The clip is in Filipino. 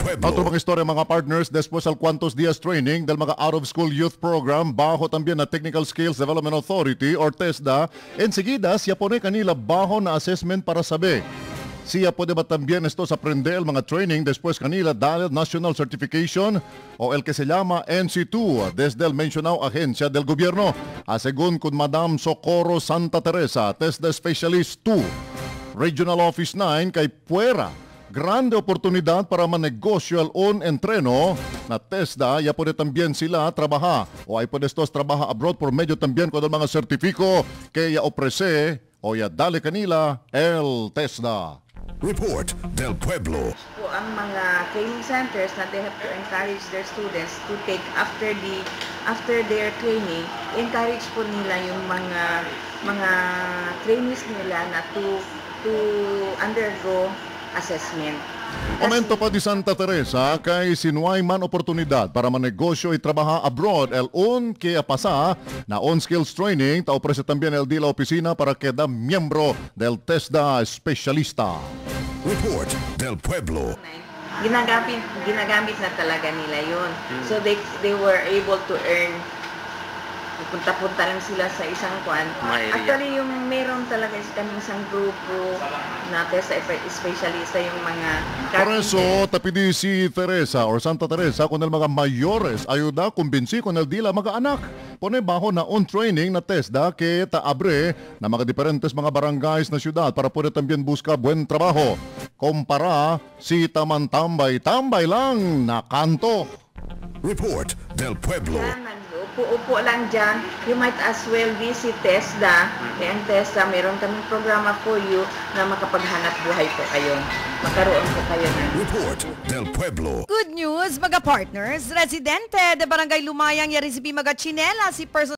Otro mga istorya mga partners, después al cuantos días training del mga out-of-school youth program bajo también na Technical Skills Development Authority or TESDA, enseguida siya pone kanila bajo na assessment para saber siya pwede ba también estos aprender mga training después kanila dahil National Certification o el que se llama NC2 desde el mencionado agencia del gobierno. Según con Madam Socorro Santa Teresa, TESDA Specialist 2, Regional Office 9, kay puera grande oportunidad para manegosyo al un entreno na TESDA, ya puede también sila trabajar o ay puede estos trabajar abroad por medio también con el mga sertifiko que ya ofrece o ya dale kanila el TESDA. Report del Pueblo. Po ang mga training centers na they have to encourage their students to take after their training, encourage po nila yung mga trainees nila na to undergo assessment. Komento pa di Santa Teresa kay sinuay man oportunidad para manegosyo y trabajar abroad el un que pasa na on skills training ta ofrece también el de la oficina para queda miembro del TESDA Specialista. Report del Pueblo. Ginagamit na talaga nila yun. So they were able to earn. Punta-punta lang sila sa isang kwan. Actually, yung meron talaga kaming isang grupo na TESDA specialista yung mga Por eso, tapidi si Teresa or Santa Teresa con el mga mayores ayuda kumbinsi con el dila mga anak. Pone bajo na on training na TESDA que taabre na mga diferentes mga barangays na syudad para pwede también busca buen trabajo. Kumpara si tamantambay-tambay lang na kanto. Report del Pueblo. Upo lang dyan, you might as well visit TESDA. Ang TESDA, meron kaming programa for you na makapaghanap buhay po kayo. Magkaroon po kayo ng Report del Pueblo. Good news, mga partners. Residente de Barangay Lumayang, Yarisipi, mga Chinela, si person